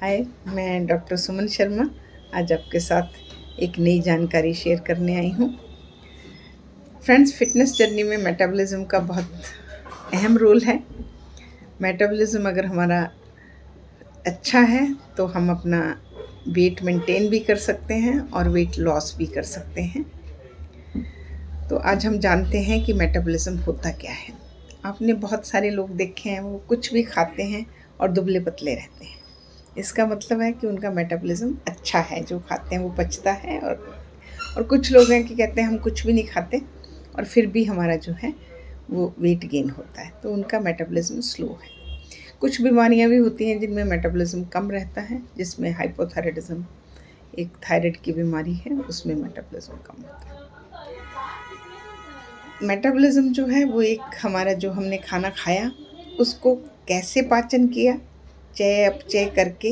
हाय, मैं डॉक्टर सुमन शर्मा आज आपके साथ एक नई जानकारी शेयर करने आई हूँ। फ्रेंड्स, फिटनेस जर्नी में मेटाबॉलिज्म का बहुत अहम रोल है। मेटाबॉलिज्म अगर हमारा अच्छा है तो हम अपना वेट मेंटेन भी कर सकते हैं और वेट लॉस भी कर सकते हैं। तो आज हम जानते हैं कि मेटाबॉलिज्म होता क्या है। आपने बहुत सारे लोग देखे हैं, वो कुछ भी खाते हैं और दुबले पतले रहते हैं। इसका मतलब है कि उनका मेटाबॉलिज्म अच्छा है, जो खाते हैं वो पचता है। और कुछ लोग हैं कि कहते हैं हम कुछ भी नहीं खाते और फिर भी हमारा जो है वो वेट गेन होता है, तो उनका मेटाबॉलिज्म स्लो है। कुछ बीमारियां भी होती हैं जिनमें मेटाबॉलिज्म कम रहता है, जिसमें हाइपोथायराइडिज्म एक थायराइड की बीमारी है, उसमें मेटाबॉलिज्म कम होता है। मेटाबॉलिज्म जो है वो एक हमारा जो हमने खाना खाया उसको कैसे पाचन किया, चय अपचय करके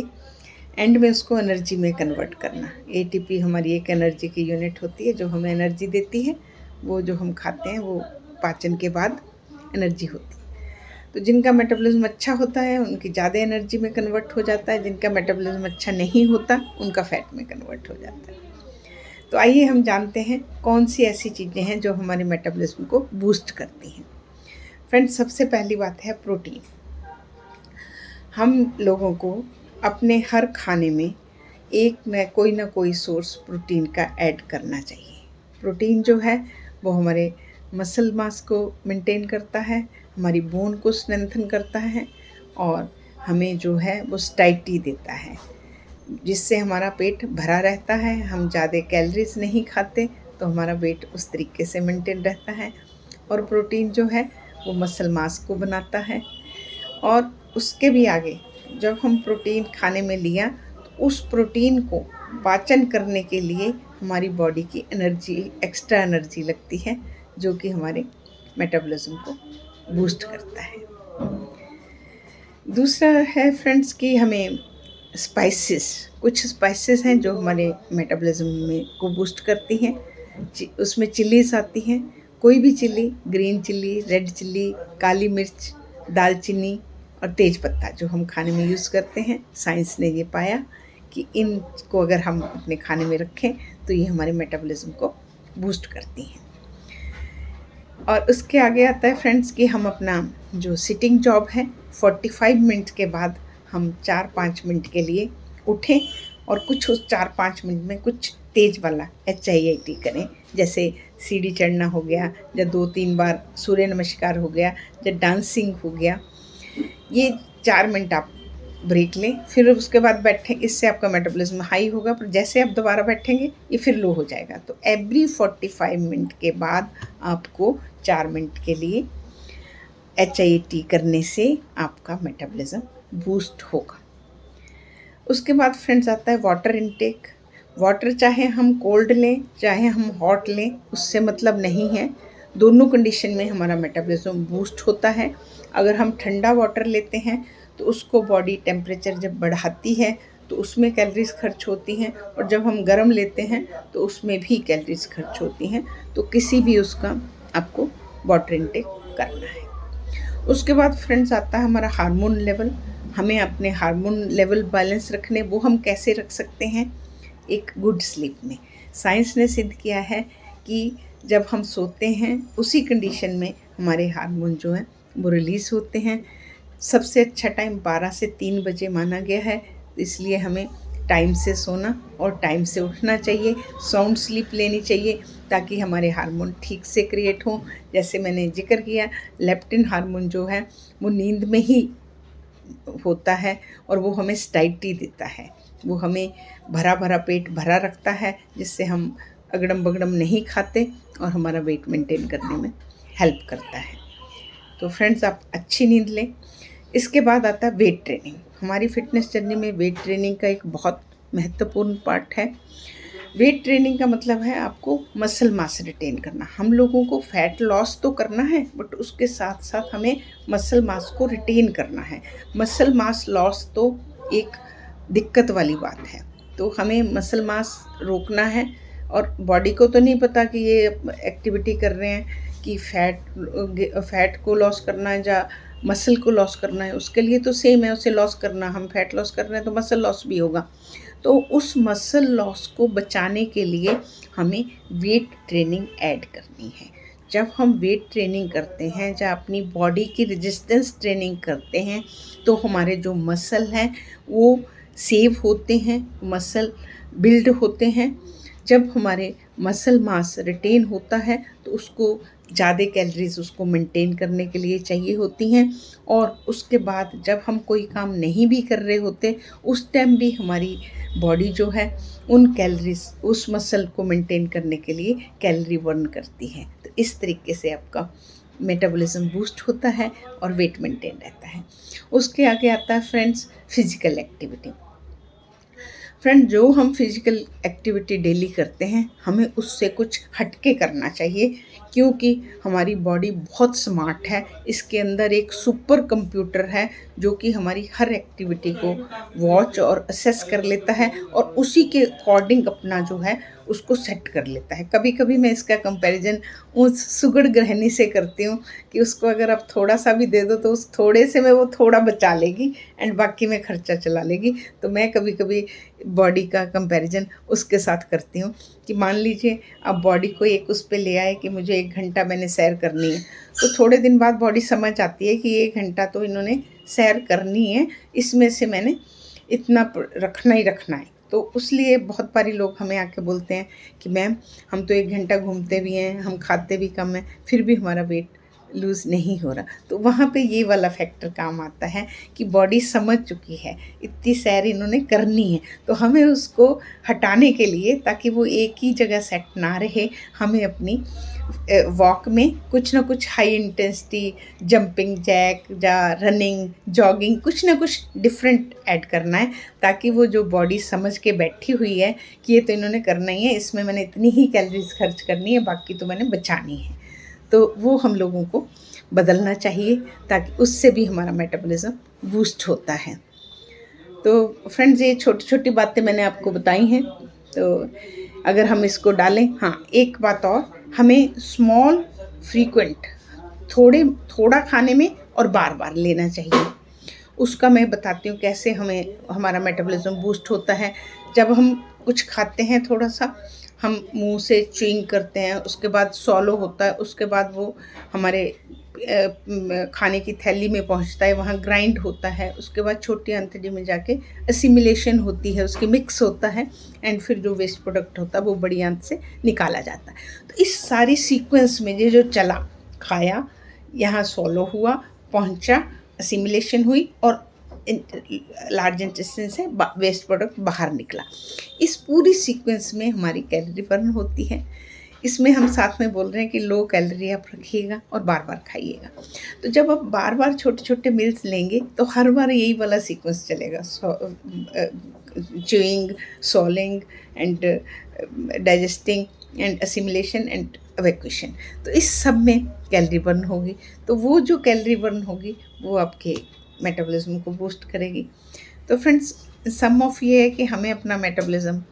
एंड में उसको एनर्जी में कन्वर्ट करना। एटीपी हमारी एक एनर्जी की यूनिट होती है जो हमें एनर्जी देती है। वो जो हम खाते हैं वो पाचन के बाद एनर्जी होती है। तो जिनका मेटाबॉलिज्म अच्छा होता है उनकी ज़्यादा एनर्जी में कन्वर्ट हो जाता है, जिनका मेटाबॉलिज्म अच्छा नहीं होता उनका फैट में कन्वर्ट हो जाता है। तो आइए हम जानते हैं कौन सी ऐसी चीज़ें हैं जो हमारे मेटाबॉलिज्म को बूस्ट करती हैं। फ्रेंड्स, सबसे पहली बात है प्रोटीन। हम लोगों को अपने हर खाने में एक न कोई सोर्स प्रोटीन का ऐड करना चाहिए। प्रोटीन जो है वो हमारे मसल मास को मेंटेन करता है, हमारी बोन को स्ट्रेंथन करता है और हमें जो है वो स्टाइटी देता है, जिससे हमारा पेट भरा रहता है। हम ज़्यादा कैलोरीज नहीं खाते तो हमारा वेट उस तरीके से मेंटेन रहता है। और प्रोटीन जो है वो मसल मास को बनाता है। और उसके भी आगे जब हम प्रोटीन खाने में लिया तो उस प्रोटीन को पाचन करने के लिए हमारी बॉडी की एनर्जी, एक्स्ट्रा एनर्जी लगती है, जो कि हमारे मेटाबॉलिज्म को बूस्ट करता है। दूसरा है फ्रेंड्स कि हमें कुछ स्पाइसेस हैं जो हमारे मेटाबॉलिज्म में को बूस्ट करती हैं। उसमें चिलीज आती हैं, कोई भी chili, green chili, red chili, काली मिर्च, दालचीनी और तेज पत्ता जो हम खाने में यूज़ करते हैं। साइंस ने ये पाया कि इनको अगर हम अपने खाने में रखें तो ये हमारे मेटाबॉलिज्म को बूस्ट करती हैं। और उसके आगे आता है फ्रेंड्स कि हम अपना जो सिटिंग जॉब है 45 मिनट के बाद हम 4-5 मिनट के लिए उठें और कुछ उस 4-5 मिनट में कुछ तेज़ वाला HIIT करें। जैसे सीढ़ी चढ़ना हो गया, या 2-3 बार सूर्य नमस्कार हो गया, या डांसिंग हो गया। ये 4 मिनट आप ब्रेक लें, फिर उसके बाद बैठें। इससे आपका मेटाबॉलिज्म हाई होगा, पर जैसे आप दोबारा बैठेंगे ये फिर लो हो जाएगा। तो एवरी 45 मिनट के बाद आपको 4 मिनट के लिए HIIT करने से आपका मेटाबॉलिज्म बूस्ट होगा। उसके बाद फ्रेंड्स आता है वाटर इनटेक। वाटर चाहे हम कोल्ड लें चाहे हम हॉट लें, उससे मतलब नहीं है। दोनों कंडीशन में हमारा मेटाबॉलिज्म बूस्ट होता है। अगर हम ठंडा वाटर लेते हैं तो उसको बॉडी टेम्परेचर जब बढ़ाती है तो उसमें कैलोरीज खर्च होती हैं, और जब हम गर्म लेते हैं तो उसमें भी कैलोरीज खर्च होती हैं। तो किसी भी उसका आपको वाटर इनटेक करना है। उसके बाद फ्रेंड्स आता है हमारा हार्मोन लेवल। हमें अपने हार्मोन लेवल बैलेंस रखने, वो हम कैसे रख सकते हैं? एक गुड स्लीप में। साइंस ने सिद्ध किया है कि जब हम सोते हैं उसी कंडीशन में हमारे हार्मोन जो हैं वो रिलीज़ होते हैं। सबसे अच्छा टाइम 12 से 3 बजे माना गया है, इसलिए हमें टाइम से सोना और टाइम से उठना चाहिए। साउंड स्लीप लेनी चाहिए ताकि हमारे हार्मोन ठीक से क्रिएट हों। जैसे मैंने जिक्र किया, लेप्टिन हार्मोन जो है वो नींद में ही होता है और वो हमें स्टाइटी देता है। वो हमें भरा भरा पेट भरा रखता है, जिससे हम अगड़म बगड़म नहीं खाते और हमारा वेट मेंटेन करने में हेल्प करता है। तो फ्रेंड्स, आप अच्छी नींद लें। इसके बाद आता है वेट ट्रेनिंग। हमारी फिटनेस जर्नी में वेट ट्रेनिंग का एक बहुत महत्वपूर्ण पार्ट है। वेट ट्रेनिंग का मतलब है आपको मसल मास रिटेन करना। हम लोगों को फैट लॉस तो करना है, बट उसके साथ साथ हमें मसल मास को रिटेन करना है। मसल मास लॉस तो एक दिक्कत वाली बात है, तो हमें मसल मास रोकना है। और बॉडी को तो नहीं पता कि ये एक्टिविटी कर रहे हैं कि फ़ैट को लॉस करना है या मसल को लॉस करना है उसके लिए तो सेम है, उसे लॉस करना, हम फैट लॉस कर रहे हैं तो मसल लॉस भी होगा। तो उस मसल लॉस को बचाने के लिए हमें वेट ट्रेनिंग ऐड करनी है। जब हम वेट ट्रेनिंग करते हैं, जब अपनी बॉडी की रेजिस्टेंस ट्रेनिंग करते हैं, तो हमारे जो मसल हैं वो सेव होते हैं, मसल बिल्ड होते हैं। जब हमारे मसल मास रिटेन होता है तो उसको ज़्यादा कैलोरीज उसको मेंटेन करने के लिए चाहिए होती हैं, और उसके बाद जब हम कोई काम नहीं भी कर रहे होते उस टाइम भी हमारी बॉडी जो है उन कैलोरीज, उस मसल को मेंटेन करने के लिए कैलोरी बर्न करती है। तो इस तरीके से आपका मेटाबॉलिज्म बूस्ट होता है और वेट मेंटेन रहता है। उसके आगे आता है फ्रेंड्स फिजिकल एक्टिविटी। फ्रेंड, जो हम फिजिकल एक्टिविटी डेली करते हैं हमें उससे कुछ हटके करना चाहिए, क्योंकि हमारी बॉडी बहुत स्मार्ट है। इसके अंदर एक सुपर कंप्यूटर है जो कि हमारी हर एक्टिविटी को वॉच और असेस कर लेता है और उसी के अकॉर्डिंग अपना जो है उसको सेट कर लेता है। कभी कभी मैं इसका कंपैरिजन उस सुगड़ गृहिणी से करती हूँ कि उसको अगर आप थोड़ा सा भी दे दो तो उस थोड़े से में वो थोड़ा बचा लेगी एंड बाकी में खर्चा चला लेगी। तो मैं कभी कभी बॉडी का कंपैरिजन उसके साथ करती हूँ कि मान लीजिए अब बॉडी को एक उस पे ले आए कि मुझे 1 घंटा मैंने सैर करनी है, तो थोड़े दिन बाद बॉडी समझ आती है कि 1 घंटा तो इन्होंने सैर करनी है, इसमें से मैंने इतना रखना ही रखना है। तो उसलिए बहुत बारी लोग हमें आके बोलते हैं कि मैम हम तो 1 घंटा घूमते भी हैं, हम खाते भी कम हैं, फिर भी हमारा वेट लूज़ नहीं हो रहा। तो वहाँ पे ये वाला फैक्टर काम आता है कि बॉडी समझ चुकी है इतनी सैर इन्होंने करनी है, तो हमें उसको हटाने के लिए, ताकि वो एक ही जगह सेट ना रहे, हमें अपनी वॉक में कुछ ना कुछ हाई इंटेंसिटी जंपिंग जैक या रनिंग जॉगिंग कुछ ना कुछ डिफरेंट ऐड करना है, ताकि वो जो बॉडी समझ के बैठी हुई है कि ये तो इन्होंने करना ही है, इसमें मैंने इतनी ही कैलोरीज खर्च करनी है, बाकी तो मैंने बचानी है। तो वो हम लोगों को बदलना चाहिए ताकि उससे भी हमारा मेटाबॉलिज्म बूस्ट होता है। तो फ्रेंड्स, ये छोटी छोटी बातें मैंने आपको बताई हैं, तो अगर हम इसको डालें, हाँ एक बात और, हमें स्मॉल फ्रीक्वेंट थोड़ा खाने में और बार बार लेना चाहिए। उसका मैं बताती हूँ कैसे हमें हमारा मेटाबॉलिज्म बूस्ट होता है। जब हम कुछ खाते हैं थोड़ा सा, हम मुंह से च्युइंग करते हैं, उसके बाद सॉलो होता है, उसके बाद वो हमारे खाने की थैली में पहुंचता है, वहाँ ग्राइंड होता है, उसके बाद छोटी आंतड़ी में जाके असिमिलेशन होती है, उसकी मिक्स होता है, एंड फिर जो वेस्ट प्रोडक्ट होता है वो बड़ी आंत से निकाला जाता है। तो इस सारी सीक्वेंस में ये जो चला, खाया, यहाँ सॉलो हुआ, पहुंचा, असिमिलेशन हुई और लार्ज इंटेस्टाइन से वेस्ट प्रोडक्ट बाहर निकला, इस पूरी सीक्वेंस में हमारी कैलोरी बर्न होती है। इसमें हम साथ में बोल रहे हैं कि लो कैलोरी आप रखिएगा और बार बार खाइएगा। तो जब आप बार बार छोटे छोटे मील्स लेंगे तो हर बार यही वाला सीक्वेंस चलेगा, chewing, swallowing and digesting and assimilation and evacuation. तो इस सब में कैलोरी बर्न होगी, तो वो जो कैलोरी बर्न होगी वो आपके मेटाबॉलिज्म को बूस्ट करेगी। तो फ्रेंड्स, सम ऑफ ये है कि हमें अपना मेटाबॉलिज्म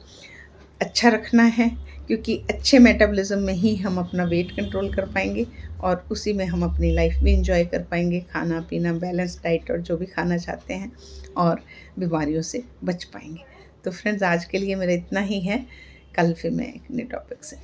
अच्छा रखना है, क्योंकि अच्छे मेटाबॉलिज्म में ही हम अपना वेट कंट्रोल कर पाएंगे और उसी में हम अपनी लाइफ भी इंजॉय कर पाएंगे, खाना पीना, बैलेंस डाइट और जो भी खाना चाहते हैं, और बीमारियों से बच पाएंगे। तो फ्रेंड्स, आज के लिए मेरा इतना ही है, कल फिर मैं एक नए टॉपिक से